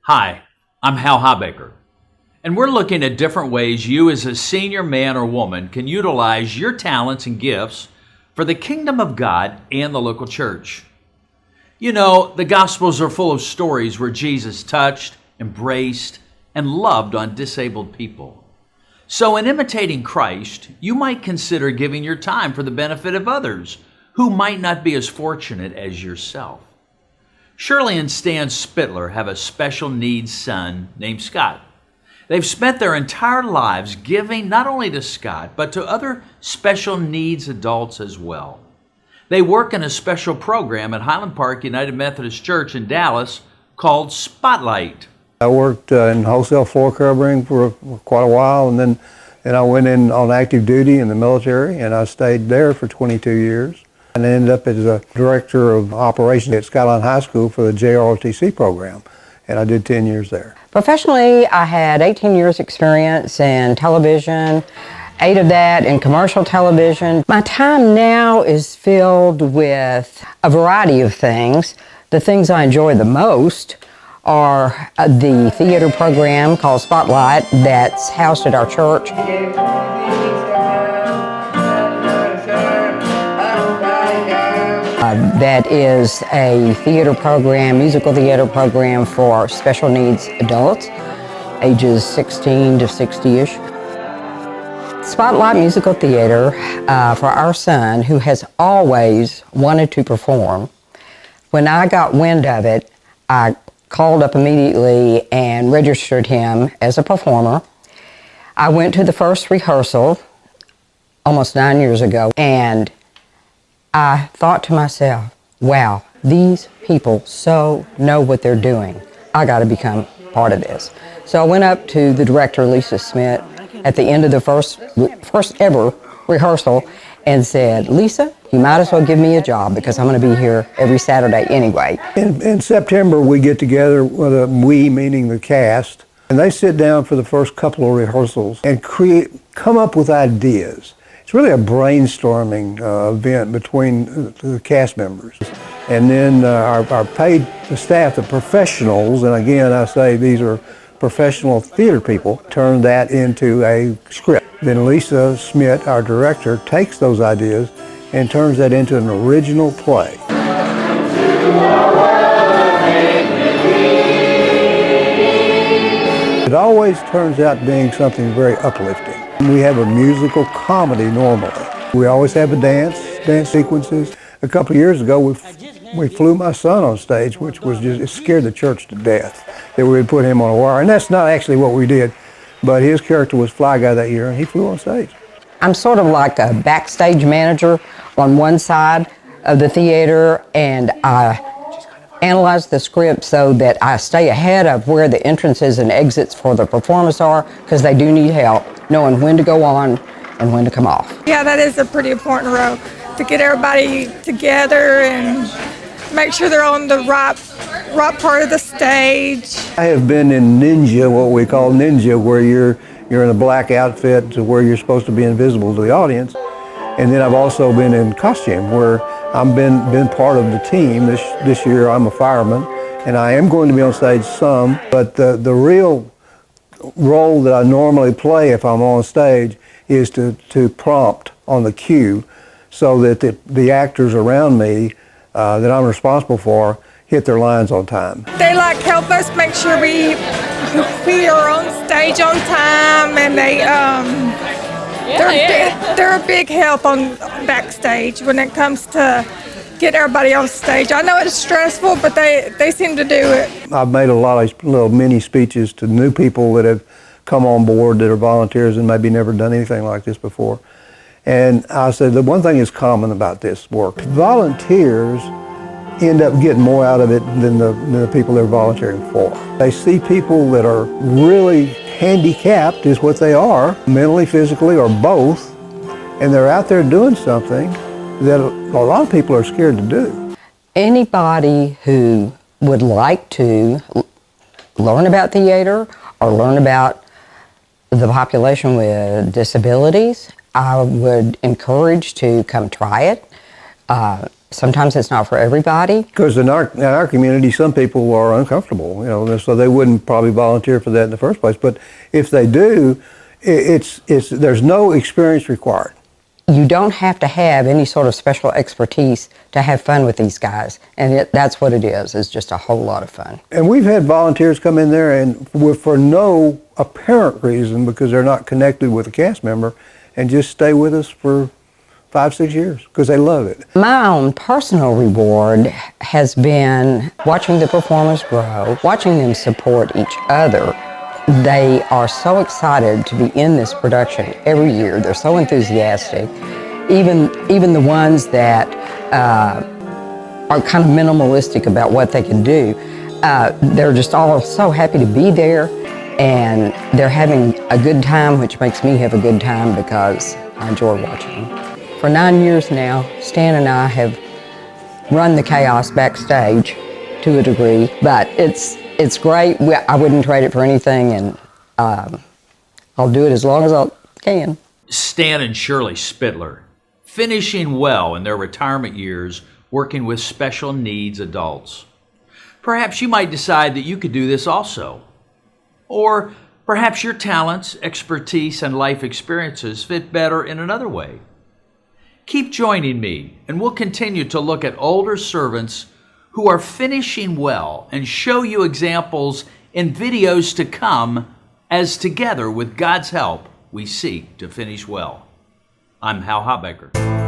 Hi, I'm Hal Habaker, and we're looking at different ways you as a senior man or woman can utilize your talents and gifts for the kingdom of God and the local church. You know, the Gospels are full of stories where Jesus touched, embraced, and loved on disabled people. So in imitating Christ, you might consider giving your time for the benefit of others who might not be as fortunate as yourself. Shirley and Stan Spitler have a special needs son named Scott. They've spent their entire lives giving not only to Scott, but to other special needs adults as well. They work in a special program at Highland Park United Methodist Church in Dallas called Spotlight. I worked in wholesale floor covering for quite a while, and then I went in on active duty in the military, and I stayed there for 22 years. And I ended up as a director of operations at Skyline High School for the JROTC program, and I did 10 years there. Professionally, I had 18 years experience in television, 8 of that in commercial television. My time now is filled with a variety of things. The things I enjoy the most are the theater program called Spotlight that's housed at our church. That is a theater program, musical theater program for special needs adults, ages 16 to 60-ish. Spotlight Musical Theater for our son, who has always wanted to perform. When I got wind of it, I called up immediately and registered him as a performer. I went to the first rehearsal almost 9 years ago, and I thought to myself, wow, these people so know what they're doing. I got to become part of this. So I went up to the director, Lisa Smith, at the end of the first ever rehearsal and said, Lisa, you might as well give me a job because I'm going to be here every Saturday anyway. In September, we get together, with we meaning the cast, and they sit down for the first couple of rehearsals and come up with ideas. It's really a brainstorming event between the cast members. And then our paid staff, the professionals, and again I say these are professional theater people, turn that into a script. Then Lisa Smith, our director, takes those ideas and turns that into an original play. It always turns out being something very uplifting. We have a musical comedy normally. We always have a dance sequences. A couple of years ago, we flew my son on stage, which was it scared the church to death that we would put him on a wire. And that's not actually what we did, but his character was Fly Guy that year, and he flew on stage. I'm sort of like a backstage manager on one side of the theater, and I analyze the script so that I stay ahead of where the entrances and exits for the performers are, because they do need help knowing when to go on and when to come off. Yeah, that is a pretty important role, to get everybody together and make sure they're on the right part of the stage. I have been in ninja, what we call ninja, where you're in a black outfit to where you're supposed to be invisible to the audience. And then I've also been in costume, where I've been part of the team. This year I'm a fireman, and I am going to be on stage some, but the real role that I normally play if I'm on stage is to prompt on the cue so that the actors around me that I'm responsible for hit their lines on time. They help us make sure we are on stage on time, and they're a big help on backstage when it comes to get everybody on stage. I know it's stressful, but they seem to do it. I've made a lot of little mini speeches to new people that have come on board that are volunteers and maybe never done anything like this before. And I said the one thing is common about this work. Volunteers end up getting more out of it than the people they're volunteering for. They see people that are really handicapped, is what they are, mentally, physically, or both, and they're out there doing something that a lot of people are scared to do. Anybody who would like to learn about theater or learn about the population with disabilities, I would encourage to come try it. sometimes it's not for everybody. Because in our community, some people are uncomfortable, so they wouldn't probably volunteer for that in the first place. But if they do, there's no experience required. You don't have to have any sort of special expertise to have fun with these guys, and that's what it is. It's just a whole lot of fun. And we've had volunteers come in there and for no apparent reason, because they're not connected with a cast member, and just stay with us for 5-6 years because they love it. My own personal reward has been watching the performers grow, watching them support each other. They are so excited to be in this production every year. They're so enthusiastic. Even the ones that are kind of minimalistic about what they can do, they're just all so happy to be there, and they're having a good time, which makes me have a good time because I enjoy watching them. For 9 years now, Stan and I have run the chaos backstage to a degree, but it's great. I wouldn't trade it for anything, and I'll do it as long as I can. Stan and Shirley Spitler, finishing well in their retirement years, working with special needs adults. Perhaps you might decide that you could do this also. Or perhaps your talents, expertise, and life experiences fit better in another way. Keep joining me, and we'll continue to look at older servants who are finishing well and show you examples in videos to come as together, with God's help, we seek to finish well. I'm Hal Hotbaker.